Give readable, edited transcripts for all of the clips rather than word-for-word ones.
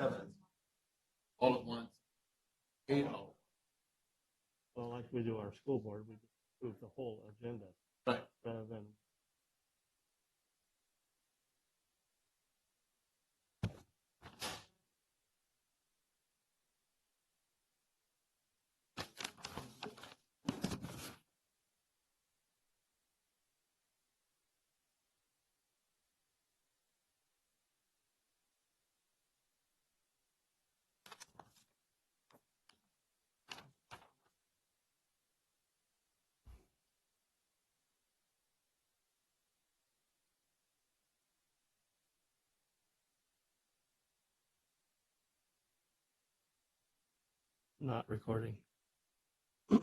7th, all at once, 8 hours. Well, like we do our school board, we approve the whole agenda Right. rather than. Not recording. I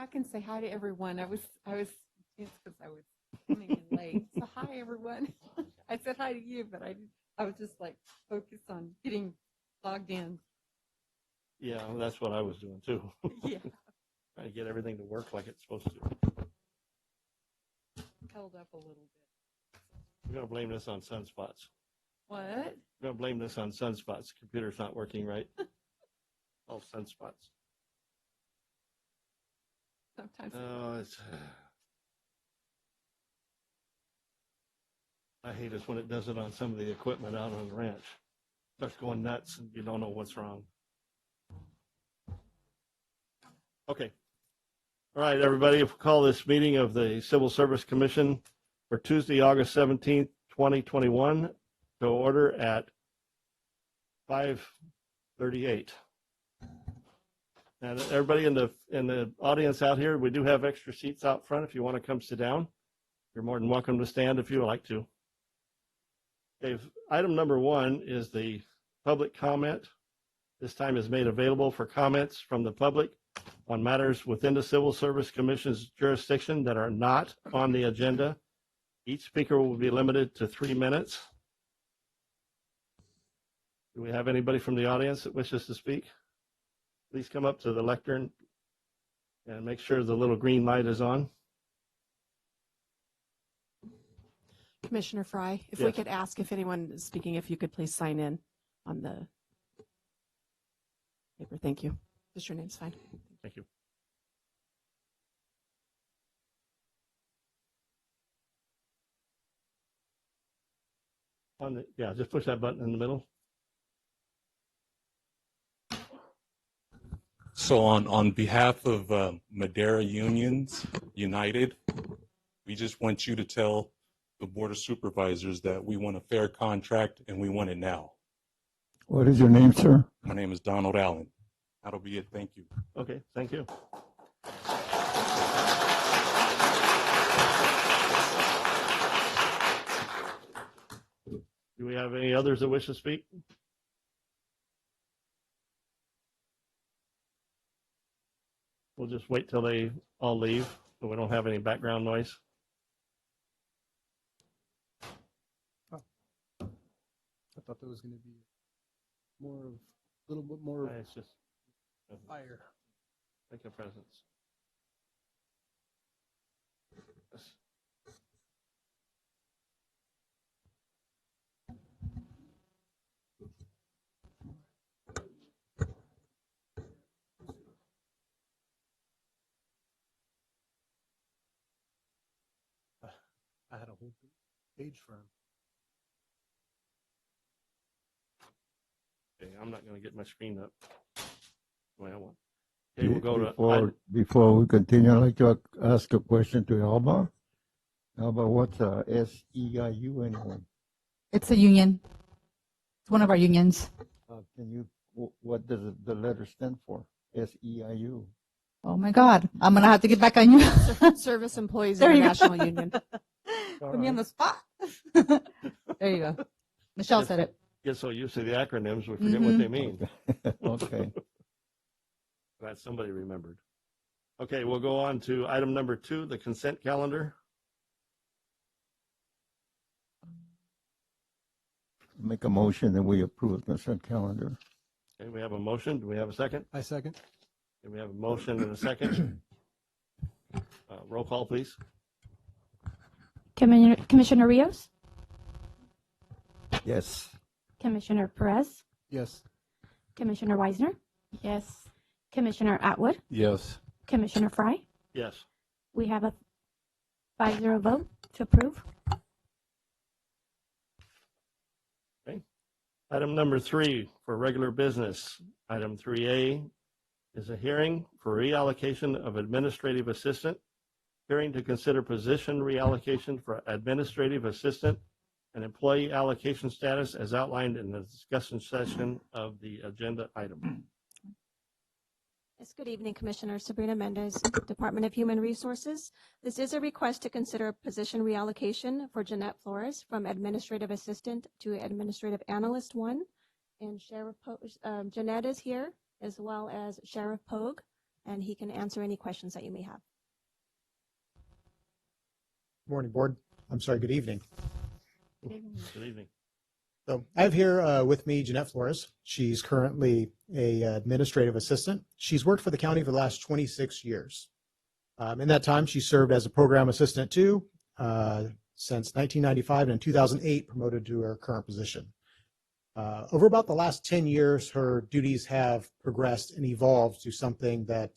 can say hi to everyone. It's because I was coming in late. So hi, everyone. I said hi to you, but I was just like focused on getting logged in. Yeah, that's what I was doing too. Yeah, Trying to get everything to work like it's supposed to. held up a little bit. We're gonna blame this on sunspots. What? We're gonna blame this on sunspots. Computer's not working right. All sunspots. Sometimes. Oh, I hate it when it does it on some of the equipment out on the ranch. Starts going nuts and you don't know what's wrong. Okay. All right, everybody, if we call this meeting of the Civil Service Commission for Tuesday, August 17th, 2021 to order at 5:38. And everybody in the audience out here, we do have extra seats out front. If you want to come sit down, you're more than welcome to stand if you would like to. Okay, item number 1 is the public comment. This time is made available for comments from the public on matters within the Civil Service Commission's jurisdiction that are not on the agenda. Each speaker will be limited to 3 minutes. Do we have anybody from the audience that wishes to speak? Please come up to the lectern and make sure the little green light is on. Commissioner Fry, if we Yes. could ask if anyone is speaking, if you could please sign in on the paper. Thank you. Just your name's fine. Thank you. Yeah, just push that button in the middle. So on behalf of Madera Unions United, we just want you to tell the Board of Supervisors that we want a fair contract and we want it now. What is your name, sir? My name is Donald Allen. That'll be it. Thank you. Okay, thank you. Do we have any others that wish to speak? We'll just wait till they all leave so we don't have any background noise. I thought there was going to be more of a little bit more It's just fire. make a presence. Yes. I had a whole page for him. Okay, I'm not going to get my screen up the way I want. Okay, we'll go to Before we continue, I'd like to ask a question to Alba. Alba, what's SEIU anyway? It's a union. It's one of our unions. What does the letter stand for? SEIU. Oh my God. I'm going to have to get back on you. Service Employees There you go. International Union. Put me on the spot. There you go. Michelle said it. get so used to the acronyms, we forget what they mean. Okay. Glad somebody remembered. Okay, we'll go on to item number 2, the consent calendar. Make a motion that we approve the consent calendar. Okay, we have a motion. Do we have a second? I second. Okay, we have a motion and a second. Roll call, please. Commissioner Rios, Yes. Commissioner Perez, Yes. Commissioner Weisner, Yes. Commissioner Atwood, Yes. Commissioner Fry. Yes. We have a 5-0 vote to approve. Item number 3 for regular business. Item 3A is a hearing for reallocation of administrative assistant. Hearing to consider position reallocation for administrative assistant and employee allocation status as outlined in the discussion session of the agenda item. Yes, good evening, Commissioner. Sabrina Mendez, Department of Human Resources. This is a request to consider position reallocation for Jeanette Flores from Administrative Assistant to Administrative Analyst 1. And Jeanette is here, as well as Sheriff Pogue, and he can answer any questions that you may have. Morning, Board. I'm sorry, good evening. Good evening. So I have here with me Jeanette Flores. She's currently a administrative assistant. She's worked for the county for the last 26 years. In that time, she served as a program assistant too, since 1995, and in 2008 promoted to her current position. Over about the last 10 years, her duties have progressed and evolved to something that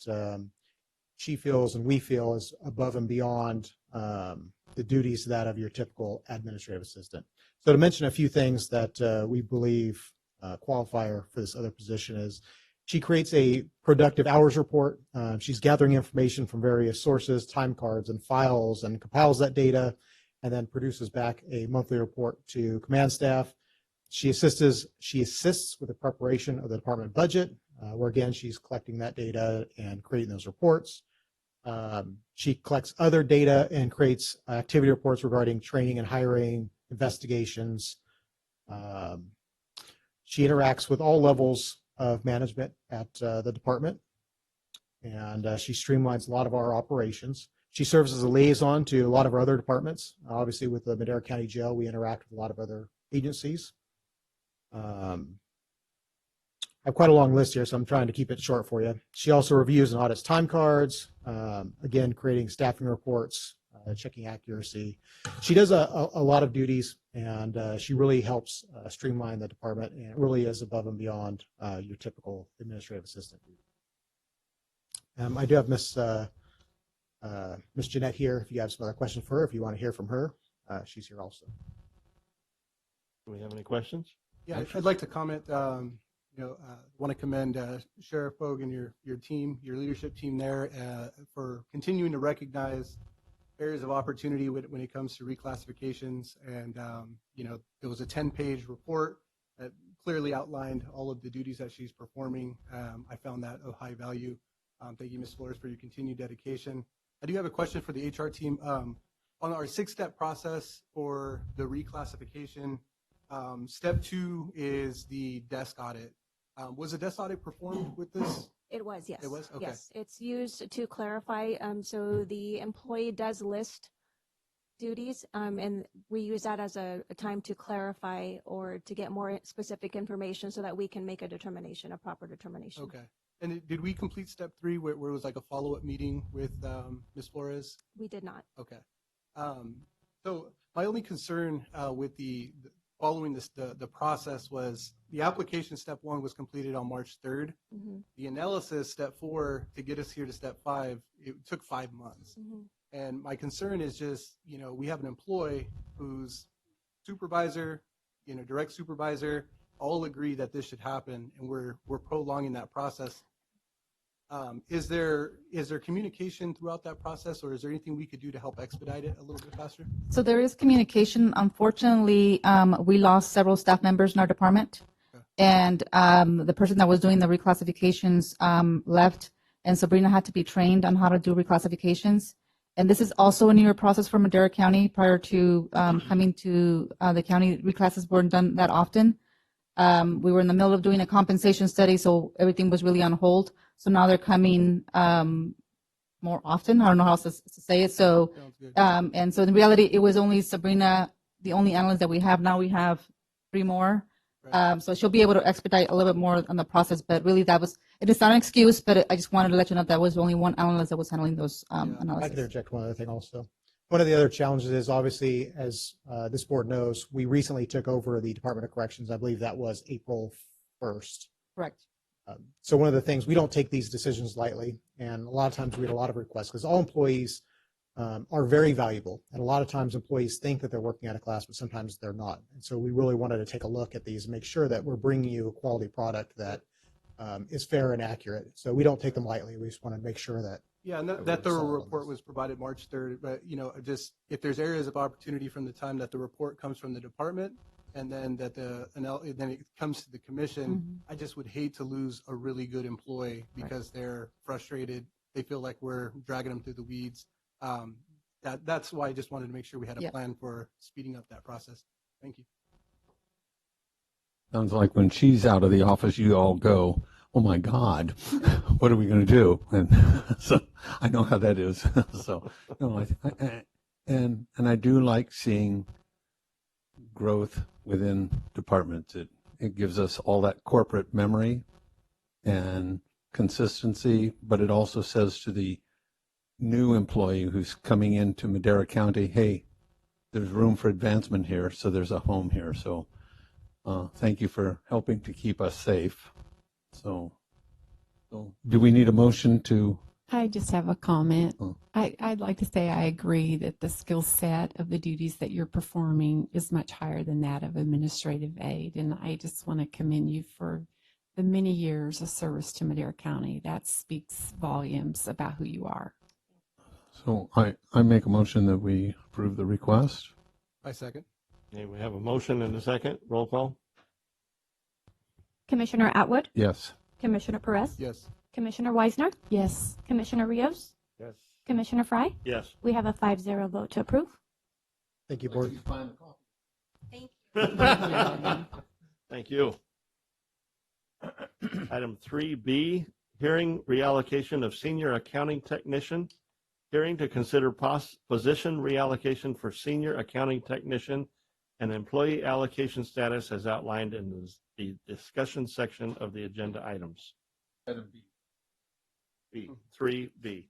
she feels and we feel is above and beyond the duties that of your typical administrative assistant. So to mention a few things that we believe qualify her for this other position is she creates a productive hours report. She's gathering information from various sources, time cards and files, and compiles that data and then produces back a monthly report to command staff. She assists with the preparation of the department budget, where again, she's collecting that data and creating those reports. She collects other data and creates activity reports regarding training and hiring, investigations. She interacts with all levels of management at the department, and she streamlines a lot of our operations. She serves as a liaison to a lot of our other departments. Obviously, with the Madera County Jail, we interact with a lot of other agencies. I have quite a long list here, so I'm trying to keep it short for you. She also reviews and audits time cards, again, creating staffing reports, checking accuracy. She does a lot of duties, and she really helps streamline the department, and it really is above and beyond your typical administrative assistant. I do have Miss Jeanette here. If you have some other questions for her, if you want to hear from her, she's here also. Do we have any questions? Yeah, I'd like to comment. Want to commend Sheriff Pogue and your team, your leadership team there, for continuing to recognize areas of opportunity when it comes to reclassifications. And there was a 10-page report that clearly outlined all of the duties that she's performing. I found that of high value. Thank you, Ms. Flores, for your continued dedication. I do have a question for the HR team. On our 6-step process for the reclassification, step 2 is the desk audit. Was a desk audit performed with this? It was, yes. It was? Okay. Yes, it's used to clarify. So the employee does list duties, and we use that as a time to clarify or to get more specific information so that we can make a determination, a proper determination. Okay. And did we complete step 3 where it was like a follow-up meeting with Ms. Flores? We did not. Okay. So my only concern with following the process was the application step 1 was completed on March 3rd. Mm-hmm. The analysis step 4 to get us here to step 5, it took 5 months. Mm-hmm. And my concern is just, we have an employee whose supervisor, direct supervisor, all agree that this should happen, and we're prolonging that process. Is there communication throughout that process, or is there anything we could do to help expedite it a little bit faster? So there is communication. Unfortunately, we lost several staff members in our department, and the person that was doing the reclassifications left, and Sabrina had to be trained on how to do reclassifications. And this is also a newer process for Madera County. Prior to coming to the county, reclasses weren't done that often. We were in the middle of doing a compensation study, so everything was really on hold. So now they're coming more often. I don't know how else to say it. So, and so in reality, it was only Sabrina, the only analyst that we have. Now we have 3 more. Right. So she'll be able to expedite a little bit more on the process. But really, it is not an excuse, but I just wanted to let you know that was only one analyst that was handling those analysis. I can interject one other thing also. One of the other challenges is obviously, as this board knows, we recently took over the Department of Corrections. I believe that was April 1st. Correct. So one of the things, we don't take these decisions lightly. And a lot of times we get a lot of requests because all employees are very valuable. And a lot of times employees think that they're working at a class, but sometimes they're not. And so we really wanted to take a look at these and make sure that we're bringing you a quality product that is fair and accurate. So we don't take them lightly. We just want to make sure that. Yeah, and That that we're thorough solid on report this. was provided March 3rd, but, just if there's areas of opportunity from the time that the report comes from the department and then that then it comes to the commission, I just would hate to lose a really good employee because they're frustrated. They feel like we're dragging them through the weeds. That's why I just wanted to make sure we had a Yep. plan for speeding up that process. Thank you. Sounds like when she's out of the office, you all go, oh my God, what are we going to do? And so I know how that is. So, no, and I do like seeing growth within departments. It gives us all that corporate memory and consistency, but it also says to the new employee who's coming into Madera County, hey, there's room for advancement here, so there's a home here. So thank you for helping to keep us safe. So do we need a motion to? I just have a comment. Oh. I'd like to say I agree that the skill set of the duties that you're performing is much higher than that of administrative aid. And I just want to commend you for the many years of service to Madera County. That speaks volumes about who you are. So I make a motion that we approve the request. I second. Okay, we have a motion and a second. Roll call. Commissioner Atwood, Yes. Commissioner Perez, Yes. Commissioner Weisner, Yes. Commissioner Rios, Yes. Commissioner Fry. Yes. We have a 5-0 vote to approve. Thank you, board. Thank you. Item 3B, hearing reallocation of senior accounting technician. Hearing to consider position reallocation for senior accounting technician and employee allocation status as outlined in the discussion section of the agenda items. Item B. 3B.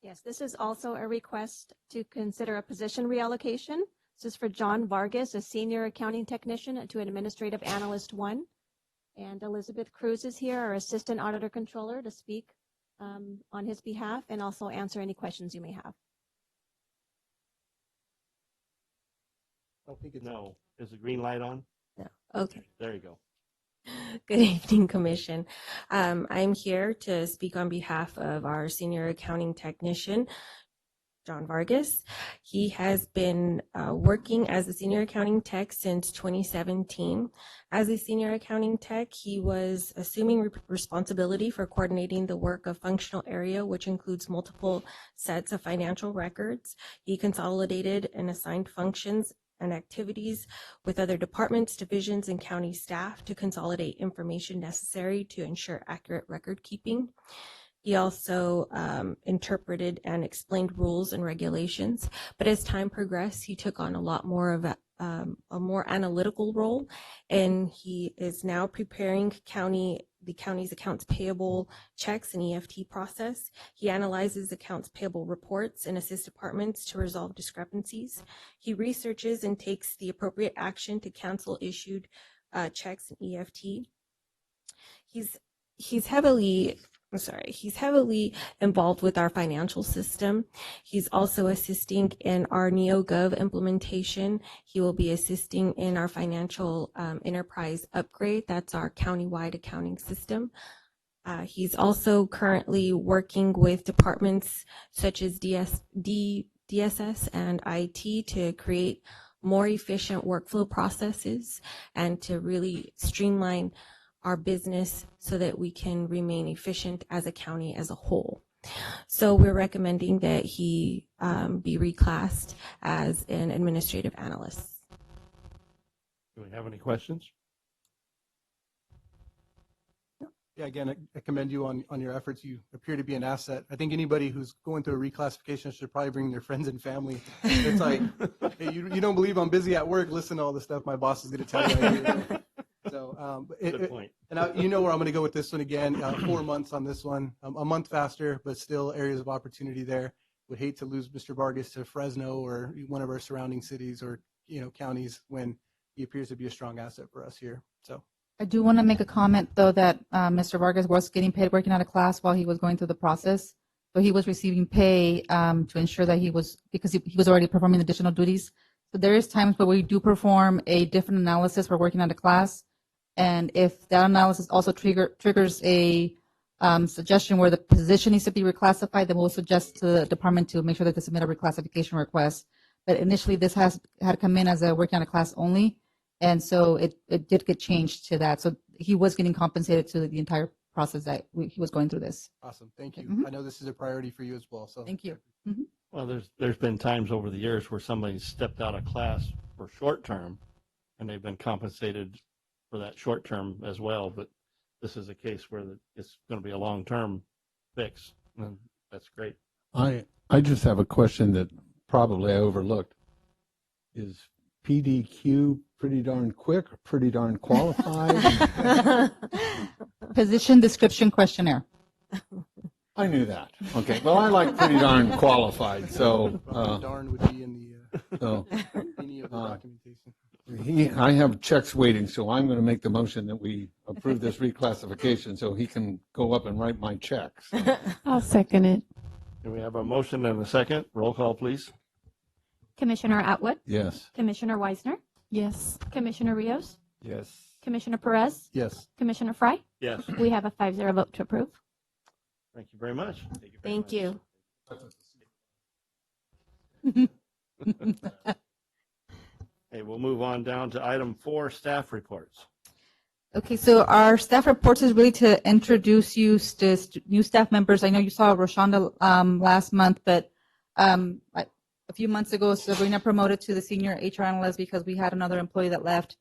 Yes, this is also a request to consider a position reallocation. This is for John Vargas, a senior accounting technician, to administrative analyst 1. And Elizabeth Cruz is here, our assistant auditor controller, to speak on his behalf and also answer any questions you may have. I don't think it's No. Is the green light on? No. Okay. There you go. Good evening, Commission. I'm here to speak on behalf of our senior accounting technician, John Vargas. He has been working as a senior accounting tech since 2017. As a senior accounting tech, he was assuming responsibility for coordinating the work of functional area, which includes multiple sets of financial records. He consolidated and assigned functions and activities with other departments, divisions, and county staff to consolidate information necessary to ensure accurate record keeping. He also interpreted and explained rules and regulations, but as time progressed, he took on a lot more of a more analytical role, and he is now preparing the county's accounts payable checks and EFT process. He analyzes accounts payable reports and assists departments to resolve discrepancies. He researches and takes the appropriate action to cancel issued checks and EFT. He's heavily involved with our financial system. He's also assisting in our NeoGov implementation. He will be assisting in our financial enterprise upgrade. That's our countywide accounting system. He's also currently working with departments such as DSS and IT to create more efficient workflow processes and to really streamline our business so that we can remain efficient as a county as a whole. So we're recommending that he be reclassed as an administrative analyst. Do we have any questions? Yeah, again, I commend you on your efforts. You appear to be an asset. I think anybody who's going through a reclassification should probably bring their friends and family. It's like, hey, you don't believe I'm busy at work? Listen to all the stuff my boss is going to tell you. So, Good point. And you know where I'm going to go with this one again. 4 months on this one, a month faster, but still areas of opportunity there. would hate to lose Mr. Vargas to Fresno or one of our surrounding cities or, counties when he appears to be a strong asset for us here. So I do want to make a comment, though, that Mr. Vargas was getting paid working out of class while he was going through the process. So he was receiving pay to ensure that because he was already performing additional duties. So there is times where we do perform a different analysis for working out of class. And if that analysis also triggers a suggestion where the position needs to be reclassified, then we'll suggest to the department to make sure that they submit a reclassification request. But initially, this had come in as a working out of class only. And so it did get changed to that. So he was getting compensated to the entire process that he was going through this. awesome. Thank you. Mhm. I know this is a priority for you as well. So Thank you. Well, there's been times over the years where somebody stepped out of class for short term, and they've been compensated for that short term as well. But this is a case where it's going to be a long term fix, and that's great. I just have a question that probably I overlooked. Is PDQ pretty darn quick or pretty darn qualified? Position description questionnaire. I knew that. Okay. Well, I like pretty darn qualified. So, darn would be in so any of the documentation. I have checks waiting, so I'm going to make the motion that we approve this reclassification so he can go up and write my checks. I'll second it. Do we have a motion and a second? Roll call, please. Commissioner Atwood, Yes. Commissioner Weisner, Yes. Commissioner Rios, Yes. Commissioner Perez, Yes. Commissioner Fry. Yes. We have a 5-0 vote to approve. Thank you very much. Thank you. Okay, we'll move on down to item 4, staff reports. Okay, so our staff reports is really to introduce you to new staff members. I know you saw Roshonda last month, but a few months ago, Sabrina promoted to the senior HR analyst because we had another employee that left.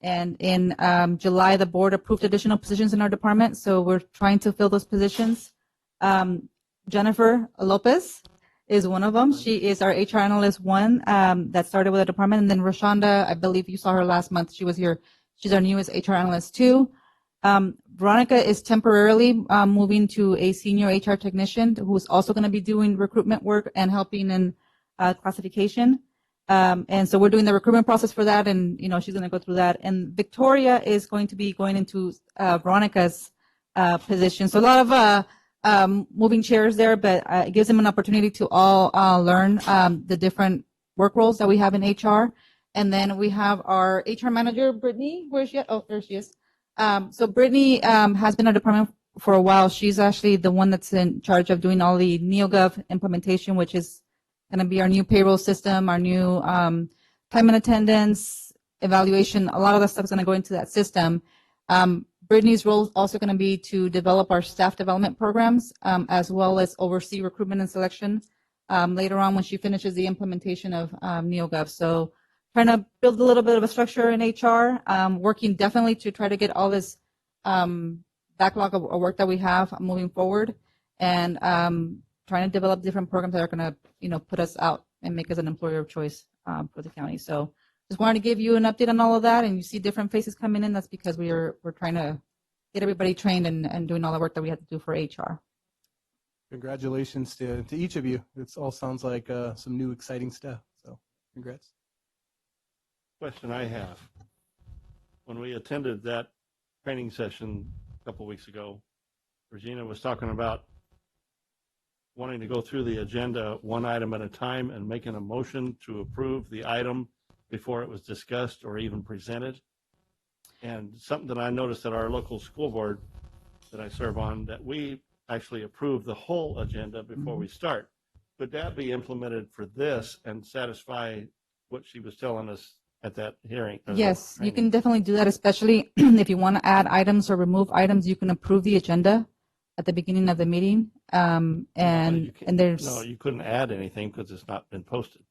And in July, the board approved additional positions in our department, so we're trying to fill those positions. Jennifer Lopez is one of them. She is our HR analyst 1 that started with the department. And then Roshonda, I believe you saw her last month. She was here. She's our newest HR analyst 2. Veronica is temporarily moving to a senior HR technician who's also going to be doing recruitment work and helping in classification. And so we're doing the recruitment process for that, and she's going to go through that. And Victoria is going to be going into Veronica's position. So a lot of moving chairs there, but it gives them an opportunity to all learn the different work roles that we have in HR. And then we have our HR manager, Brittany. Where is she at? Oh, there she is. So Brittany has been in our department for a while. She's actually the one that's in charge of doing all the NeoGov implementation, which is going to be our new payroll system, our new time and attendance evaluation. A lot of that stuff is going to go into that system. Brittany's role is also going to be to develop our staff development programs, as well as oversee recruitment and selection later on when she finishes the implementation of NeoGov. So trying to build a little bit of a structure in HR, working definitely to try to get all this backlog of work that we have moving forward, and trying to develop different programs that are going to, put us out and make us an employer of choice for the county. So just wanted to give you an update on all of that, and you see different faces coming in. That's because we're trying to get everybody trained and doing all the work that we have to do for HR. Congratulations to each of you. It all sounds like some new exciting stuff. So congrats. Question I have. When we attended that training session a couple weeks ago, Regina was talking about wanting to go through the agenda one item at a time and making a motion to approve the item before it was discussed or even presented. And something that I noticed at our local school board that I serve on, that we actually approve the whole agenda before we start. Could that be implemented for this and satisfy what she was telling us at that hearing? Yes, you can definitely do that, especially if you want to add items or remove items. You can approve the agenda at the beginning of the meeting. And there's no, you couldn't add anything because it's not been posted.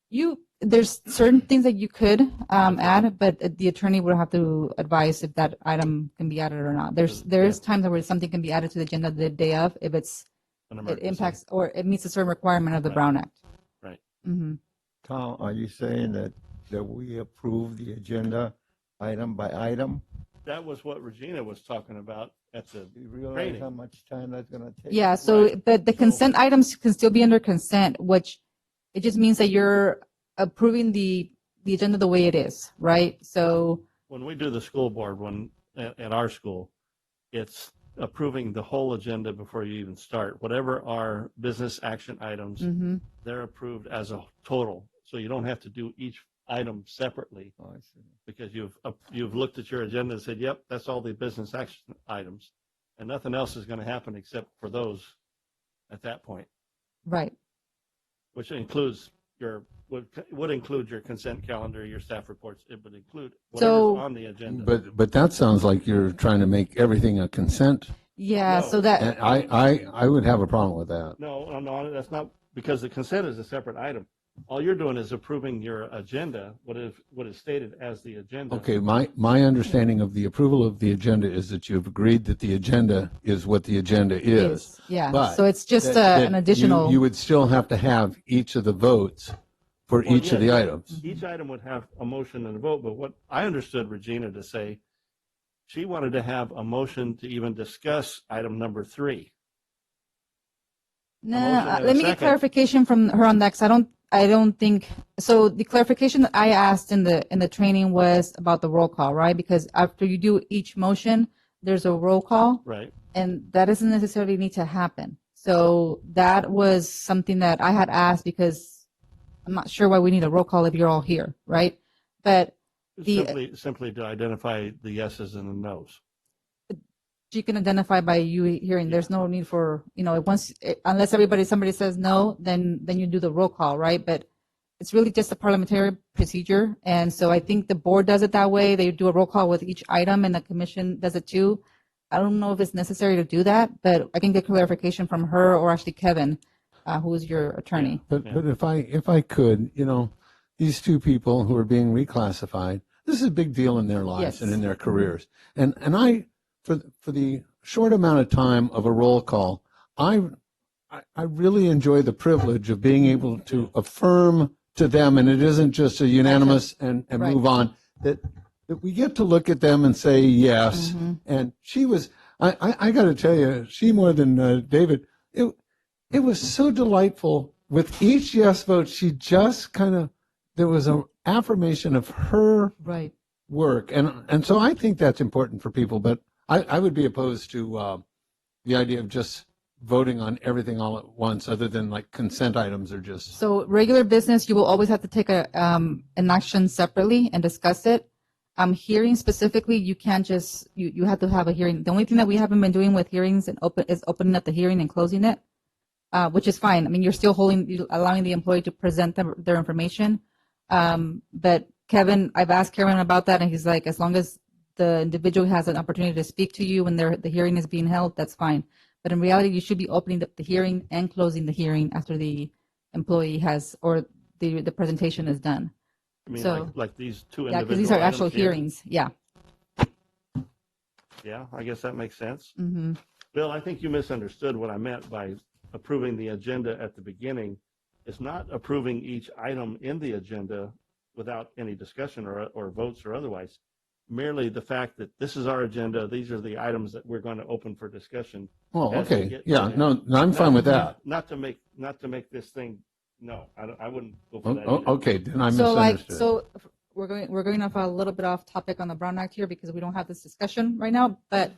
There's certain things that you could add, but the attorney would have to advise if that item can be added or not. There is times where something can be added to the agenda the day of if it impacts or it meets a certain requirement of the Brown Act. Right. Mm-hmm. Tom, are you saying that we approve the agenda item by item That was what Regina was talking about at the You realize training. how much time that's gonna take? Yeah, so, Right. but the So- consent items can still be under consent, which it just means that you're approving the agenda the way it is, right? So, When we do the school board, at our school, it's approving the whole agenda before you even start. Whatever are business action items, mhm. they're approved as a total. So you don't have to do each item separately Oh, I see. because you've looked at your agenda and said, yep, that's all the business action items. And nothing else is going to happen except for those at that point, Right. which includes would include your consent calendar, your staff reports. It would include So- whatever's on the agenda. But that sounds like you're trying to make everything a consent. Yeah, No. so And that, I would have a problem with that. No, that's not, because the consent is a separate item. All you're doing is approving your agenda, what is stated as the agenda. Okay, my understanding of the approval of the agenda is that you've agreed that the agenda is what the agenda is. yeah, But so it's just that an you- additional. You would still have to have each of the votes for Well, each of the yeah, items. Each item would have a motion and a vote, but what I understood Regina to say, she wanted to have a motion to even discuss item number 3. No, motion and a let me get second. clarification from her on that, 'cause I don't think, so the clarification that I asked in the training was about the roll call, right? Because after you do each motion, there's a roll call, Right. and that doesn't necessarily need to happen. So that was something that I had asked because I'm not sure why we need a roll call if you're all here, right? But Simply to identify the yeses and the nos. you can identify by you hearing. There's no need for, unless somebody says no, then you do the roll call, right? But it's really just a parliamentary procedure. And so I think the board does it that way. They do a roll call with each item and the commission does it too. I don't know if it's necessary to do that, but I can get clarification from her or actually Kevin, who is your attorney. But if I could, these two people who are being reclassified, this is a big deal in their lives Yes. and in their careers. And I, for the short amount of time of a roll call, I really enjoy the privilege of being able to affirm to them, and it isn't just a unanimous and Right. move on, that we get to look at them and say yes. Mhm. And she was, I got to tell you, she more than David, it was so delightful. With each yes vote, she just there was an affirmation of her Right. work. And so I think that's important for people, but I would be opposed to the idea of just voting on everything all at once, other than like consent items are just. So regular business, you will always have to take an action separately and discuss it. Hearing specifically, you can't just, you have to have a hearing. The only thing that we haven't been doing with hearings is opening up the hearing and closing it, which is fine. I mean, you're still allowing the employee to present their information. But Kevin, I've asked Kevin about that, and he's like, as long as the individual has an opportunity to speak to you when the hearing is being held, that's fine. But in reality, you should be opening the hearing and closing the hearing after the employee has, or the presentation is done. I mean, So- like these two Yeah, individual because these are actual items here. hearings. Yeah. Yeah, I guess that makes sense. Hmm. Bill, I think you misunderstood what I meant by approving the agenda at the beginning. It's not approving each item in the agenda without any discussion or votes or otherwise. Merely the fact that this is our agenda, these are the items that we're going to open for discussion. Oh, as we okay. get to Yeah, them. no, I'm fine with that. Not to make this thing, no, I wouldn't go for that Oh, either. okay, then I So misunderstood. so we're going off a little bit off topic on the Brown Act here because we don't have this discussion right now. But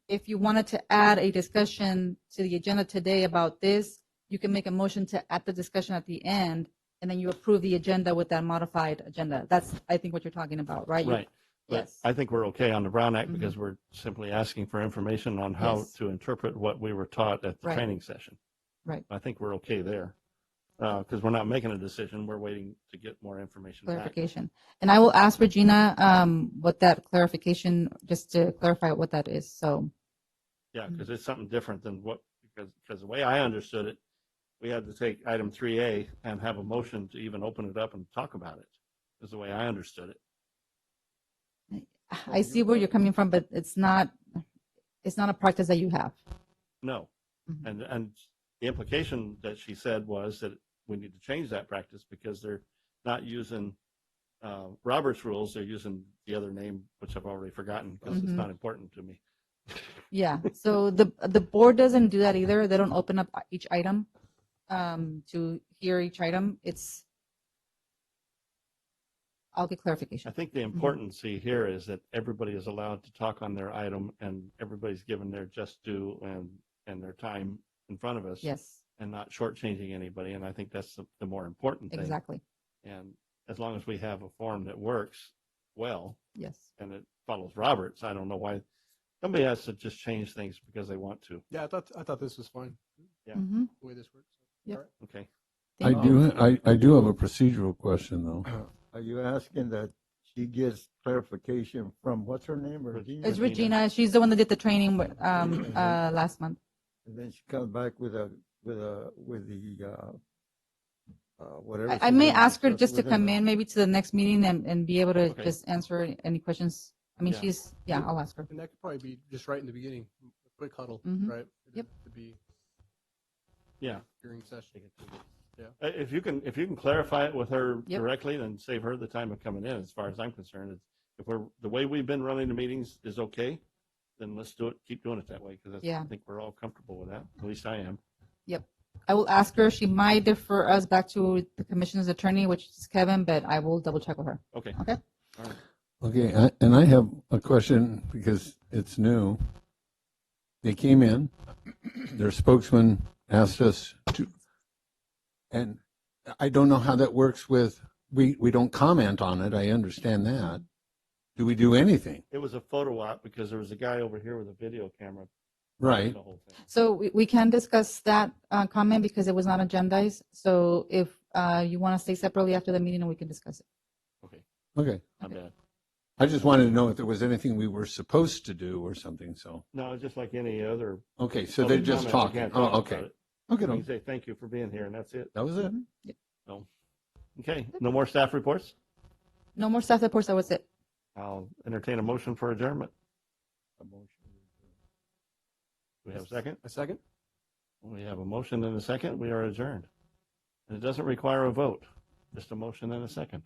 if you wanted to add a discussion to the agenda today about this, you can make a motion to add the discussion at the end, and then you approve the agenda with that modified agenda. That's, I think, what you're talking about, right? Right. But Yes. I think we're okay on the Brown Act Mhm. because we're simply asking for information on how Yes. to interpret what we were taught at the Right. training session. Right. I think we're okay there. Because we're not making a decision, we're waiting to get more information back. Clarification. And I will ask Regina what that clarification, just to clarify what that is. So, Yeah, because it's something different than because the way I understood it, we had to take item 3A and have a motion to even open it up and talk about it, is the way I understood it. I see where you're coming from, but it's not a practice that you have. No. Mhm. And the implication that she said was that we need to change that practice because they're not using Robert's rules, they're using the other name, which I've already forgotten because it's Mhm. not important to me. Yeah, so the board doesn't do that either. They don't open up each item to hear each item. I'll get clarification. I think the importance here is that everybody is allowed to talk on their item and everybody's given their just due and their time in front of us. Yes, And not shortchanging anybody. And I think that's the more important thing. exactly. And as long as we have a form that works well Yes. and it follows Roberts, I don't know why somebody has to just change things because they want to. Yeah, I thought this was fine. Yeah. Mhm. The way this works. Yep. All right. Okay. I do have a procedural question though. Are you asking that she gets clarification from, what's her name, Regina? It's Regina. She's the one that did the training last month. And then she comes back with the whatever. I she's may gonna ask her discuss just to with come them. in maybe to the next meeting and be able to Okay. just answer any questions. I mean, Yeah. I'll ask her. And that could probably be just right in the beginning, a quick huddle, Mhm. right? Yep. To be Yeah. during session. Yeah. If you can clarify it with her Yep. directly, then save her the time of coming in. As far as I'm concerned, if the way we've been running the meetings is okay, then let's do it. Keep doing it that way because Yeah. I think we're all comfortable with that. At least I am. Yep. I will ask her. She might defer us back to the commission's attorney, which is Kevin, but I will double check with her. Okay. Okay. All right. Okay, and I have a question because it's new. They came in, their spokesman asked us to, and I don't know how that works with, we don't comment on it, I understand that. Do we do anything? It was a photo op because there was a guy over here with a video camera. Right. The whole thing. So we can discuss that comment because it was not agendized. So if you want to stay separately after the meeting, we can discuss it. Okay. Okay. My bad. I just wanted to know if there was anything we were supposed to do or something, so. No, it's just like any other. Okay, so they're public just comment, we talking. can't Oh, talk okay. about it. Okay, We no. can say thank you for being here and that's it. That was it? Yep. So, okay. No more staff reports? No more staff reports. That was it. I'll entertain a motion for adjournment. Do we have a second? A second? We have a motion and a second. We are adjourned. And it doesn't require a vote, just a motion and a second.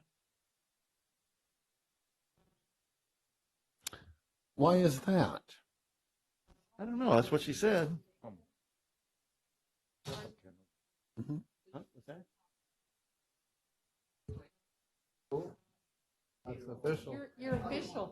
Why is that? I don't know. That's what she said. Mhm. Huh? What's that? That's official. You're official.